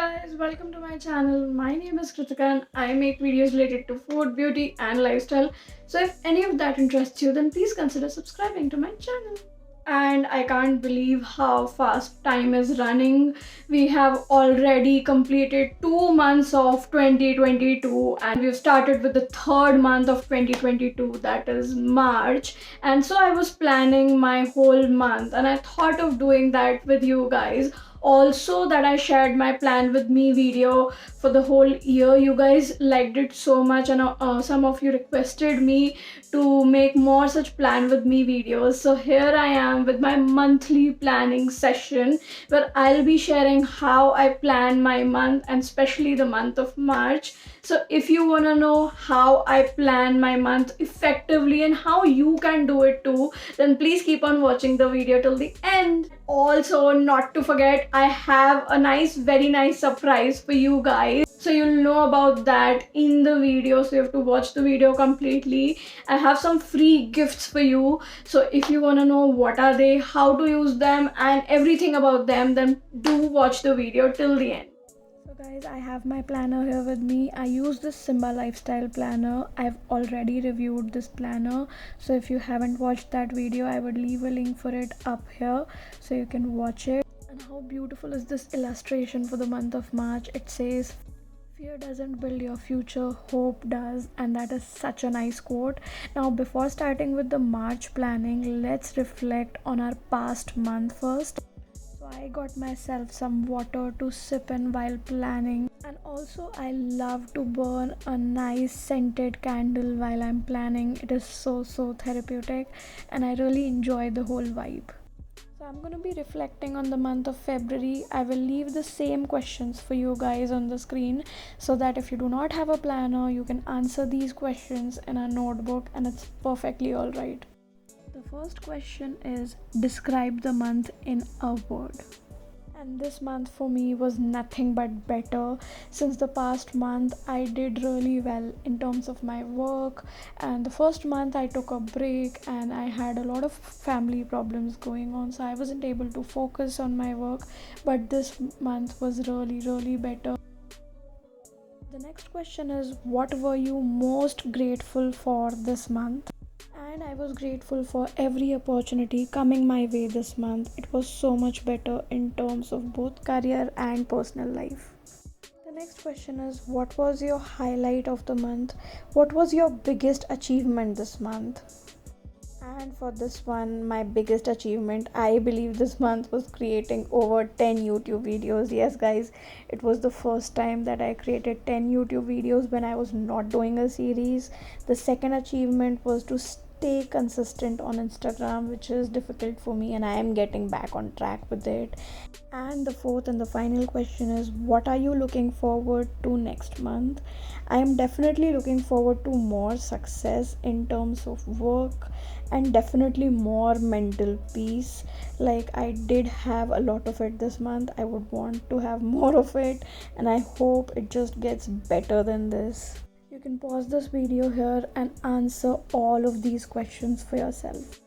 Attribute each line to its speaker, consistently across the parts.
Speaker 1: guys, welcome to my channel. My name is Kritika and I make videos related to food, beauty and lifestyle. So if any of that interests you, then please consider subscribing to my channel. And I can't believe how fast time is running. We have already completed 2 months of 2022 and we've started with the third month of 2022, that is March. And so I was planning my whole month and I thought of doing that with you guys. Also, that I shared my plan with me video for the whole year. You guys liked it so much and some of you requested me to make more such plan with me videos. So here I am with my monthly planning session where I'll be sharing how I plan my month and especially the month of March. So if you want to know how I plan my month effectively and how you can do it too, then please keep on watching the video till the end. Also, not to forget, I have a very nice surprise for you guys. So you'll know about that in the video, so you have to watch the video completely. I have some free gifts for you. So if you want to know what are they, how to use them and everything about them, then do watch the video till the end. So guys, I have my planner here with me. I use this Simba lifestyle planner. I've already reviewed this planner. So if you haven't watched that video, I would leave a link for it up here so you can watch it. And how beautiful is this illustration for the month of March? It says, "Fear doesn't build your future, hope does," and that is such a nice quote. Now, before starting with the March planning, let's reflect on our past month first. So I got myself some water to sip in while planning, and also I love to burn a nice scented candle while I'm planning. It is so therapeutic and I really enjoy the whole vibe. So I'm going to be reflecting on the month of February. I will leave the same questions for you guys on the screen so that if you do not have a planner, you can answer these questions in a notebook and it's perfectly alright. The first question is, describe the month in a word. And this month for me was nothing but better. Since the past month I did really well in terms of my work, and the first month I took a break and I had a lot of family problems going on, so I wasn't able to focus on my work, but this month was really better. The next question is, what were you most grateful for this month? And I was grateful for every opportunity coming my way this month. It was so much better in terms of both career and personal life. The next question is, what was your highlight of the month? What was your biggest achievement this month? And for this one, my biggest achievement, I believe this month, was creating over 10 YouTube videos. Yes guys, it was the first time that I created 10 YouTube videos when I was not doing a series. The second achievement was to stay consistent on Instagram, which is difficult for me and I am getting back on track with it. And the fourth and the final question is, what are you looking forward to next month? I am definitely looking forward to more success in terms of work and definitely more mental peace. Like, I did have a lot of it this month. I would want to have more of it and I hope it just gets better than this. You can pause this video here and answer all of these questions for yourself.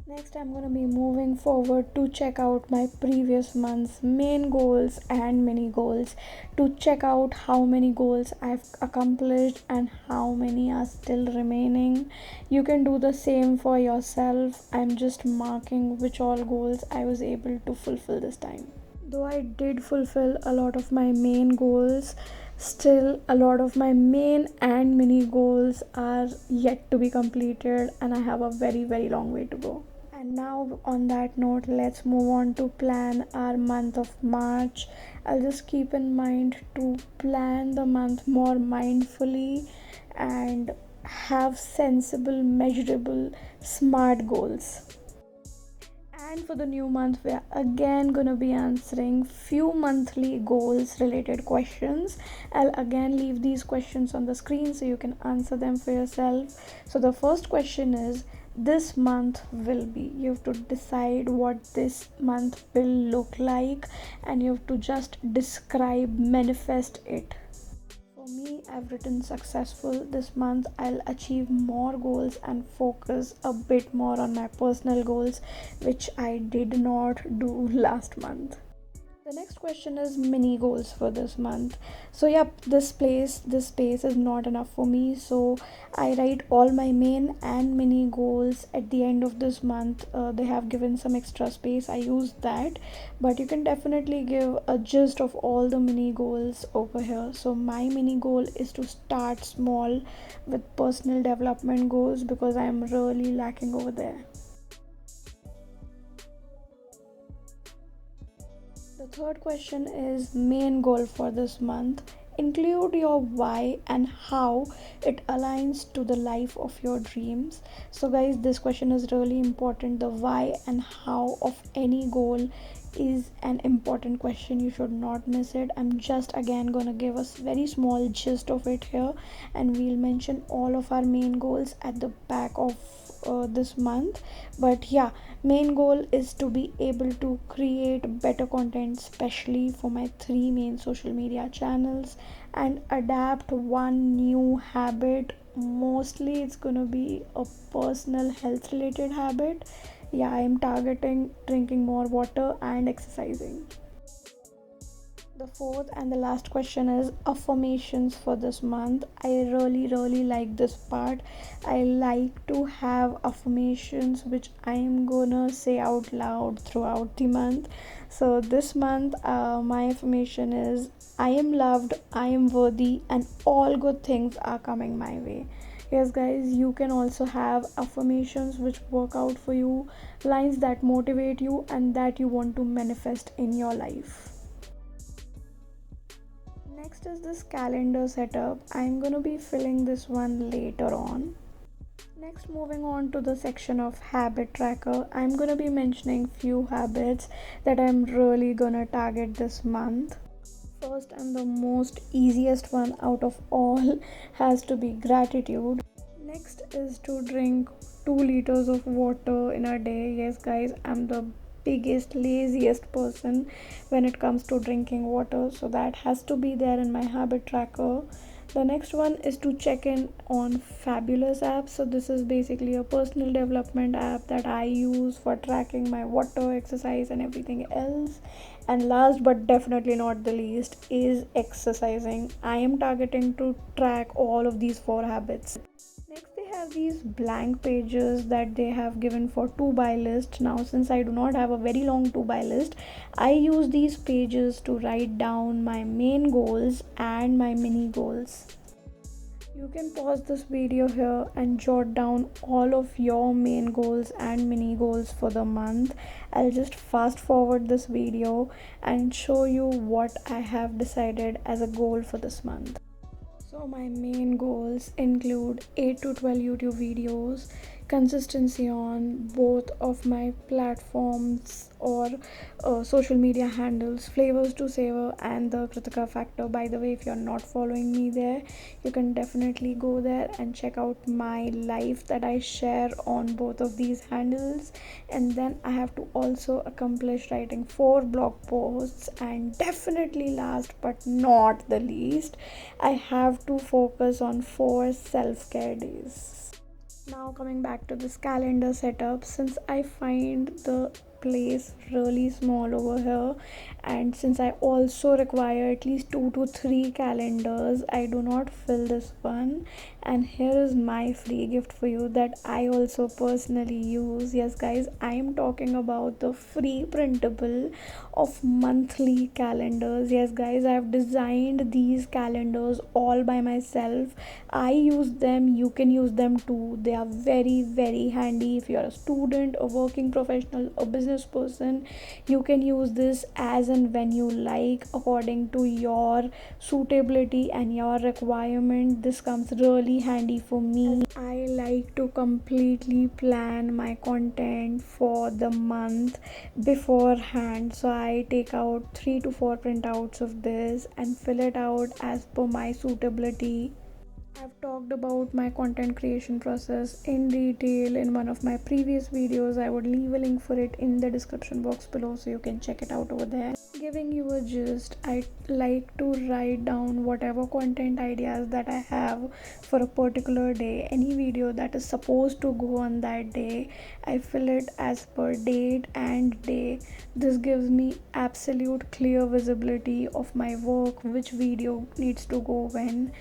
Speaker 1: Next, I'm going to be moving forward to check out my previous month's main goals and mini goals, to check out how many goals I've accomplished and how many are still remaining. You can do the same for yourself. I'm just marking which all goals I was able to fulfill this time. Though I did fulfill a lot of my main goals, still a lot of my main and mini goals are yet to be completed and I have a very long way to go. And now, on that note, let's move on to plan our month of March. I'll just keep in mind to plan the month more mindfully and have sensible, measurable, smart goals. And for the new month, we're again gonna be answering few monthly goals related questions. I'll again leave these questions on the screen so you can answer them for yourself. So the first question is, this month will be, you have to decide what this month will look like and you have to just describe, manifest it. For me, I've written successful. This month I'll achieve more goals and focus a bit more on my personal goals, which I did not do last month. The next question is mini goals for this month. So yep, this space is not enough for me. So I write all my main and mini goals at the end of this month. They have given some extra space. I use that, but you can definitely give a gist of all the mini goals over here. So my mini goal is to start small with personal development goals because I am really lacking over there. The third question is main goal for this month. Include your why and how it aligns to the life of your dreams. So, guys, this question is really important. The why and how of any goal is an important question. You should not miss it. I'm just again gonna give us very small gist of it here, and we'll mention all of our main goals at the back of this month. But yeah, main goal is to be able to create better content, especially for my three main social media channels, and adapt one new habit. Mostly it's gonna be a personal health related habit. Yeah, I am targeting drinking more water and exercising. The fourth and the last question is affirmations for this month. I really like this part. I like to have affirmations which I am gonna say out loud throughout the month. So this month, my affirmation is I am loved, I am worthy, and all good things are coming my way. Yes, guys, you can also have affirmations which work out for you, lines that motivate you and that you want to manifest in your life. Next is this calendar setup. I'm gonna be filling this one later on. Next, moving on to the section of habit tracker, I'm gonna be mentioning few habits that I'm really gonna target this month. First and the most easiest one out of all has to be gratitude. Next is to drink 2 liters of water in a day. Yes, guys, I'm the biggest, laziest person when it comes to drinking water, so that has to be there in my habit tracker. The next one is to check in on Fabulous apps. So this is basically a personal development app that I use for tracking my water, exercise, and everything else. And last but definitely not the least is exercising. I am targeting to track all of these four habits. Next, they have these blank pages that they have given for to buy list. Now, since I do not have a very long to buy list, I use these pages to write down my main goals and my mini goals. You can pause this video here and jot down all of your main goals and mini goals for the month. I'll just fast forward this video and show you what I have decided as a goal for this month. So, my main goals include 8 to 12 YouTube videos, consistency on both of my platforms or social media handles, Flavors to Savor and the Kritika Factor. By the way, if you're not following me there, you can definitely go there and check out my life that I share on both of these handles. And then I have to also accomplish writing 4 blog posts, and definitely last but not the least, I have to focus on 4 self-care days. Now, coming back to this calendar setup, since I find the place really small over here, and since I also require at least 2 to 3 calendars, I do not fill this one. And here is my free gift for you that I also personally use. Yes, guys, I am talking about the free printable of monthly calendars. Yes, guys, I have designed these calendars all by myself. I use them, you can use them too. They are very handy if you're a student, a working professional, a business person. You can use this as and when you like, according to your suitability and your requirement. This comes really handy for me. I like to completely plan my content for the month beforehand, so I take out 3 to 4 printouts of this and fill it out as per my suitability. I've talked about my content creation process in detail in one of my previous videos. I would leave a link for it in the description box below so you can check it out over there. Giving you a gist, I like to write down whatever content ideas that I have for a particular day. Any video that is supposed to go on that day, I fill it as per date and day. This gives me absolute clear visibility of my work, which video needs to go when.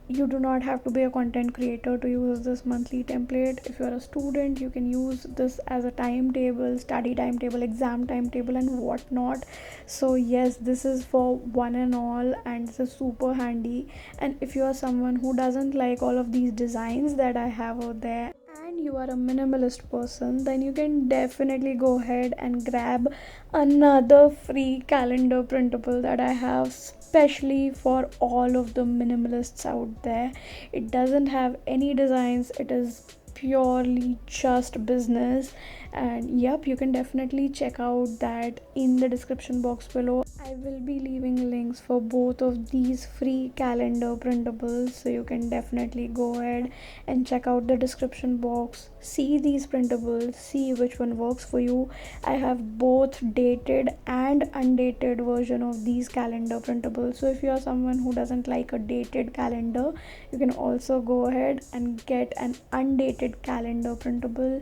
Speaker 1: You do not have to be a content creator to use this monthly template. If you're a student, you can use this as a timetable, study timetable, exam timetable, and whatnot. So yes, this is for one and all, and this is super handy. And if you are someone who doesn't like all of these designs that I have out there, and you are a minimalist person, then you can definitely go ahead and grab another free calendar printable that I have especially for all of the minimalists out there. It doesn't have any designs, it is purely just business. And yep, you can definitely check out that in the description box below. I will be leaving links for both of these free calendar printables, so you can definitely go ahead and check out the description box, see these printables, see which one works for you. I have both dated and undated version of these calendar printables, so if you are someone who doesn't like a dated calendar, you can also go ahead and get an undated calendar printable.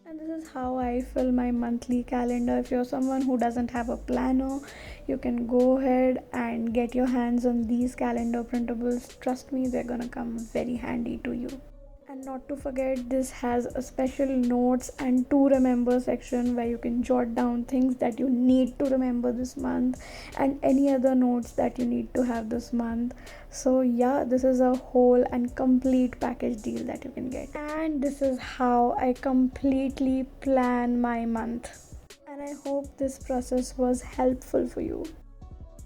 Speaker 1: And this is how I fill my monthly calendar. If you're someone who doesn't have a planner, you can go ahead and get your hands on these calendar printables. Trust me, they're gonna come very handy to you. And not to forget, this has a special notes and to remember section where you can jot down things that you need to remember this month and any other notes that you need to have this month. So yeah, this is a whole and complete package deal that you can get. And this is how I completely plan my month. And I hope this process was helpful for you.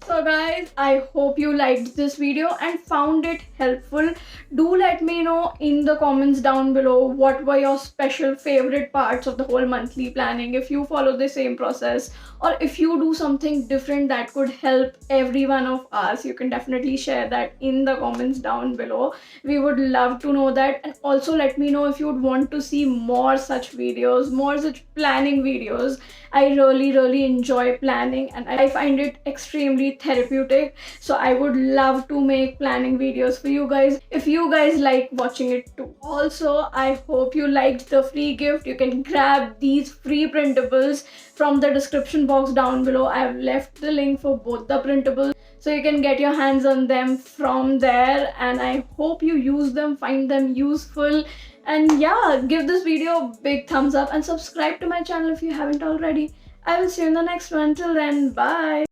Speaker 1: So guys, I hope you liked this video and found it helpful. Do let me know in the comments down below what were your special favorite parts of the whole monthly planning, if you follow the same process or if you do something different that could help every one of us. You can definitely share that in the comments down below. We would love to know that. And also let me know if you would want to see more such videos, more such planning videos. I really enjoy planning and I find it extremely therapeutic. So I would love to make planning videos for you guys if you guys like watching it too. Also, I hope you liked the free gift. You can grab these free printables from the description box down below. I have left the link for both the printables, so you can get your hands on them from there. And I hope you use them, find them useful. And yeah, give this video a big thumbs up and subscribe to my channel if you haven't already. I will see you in the next one. Till then, bye.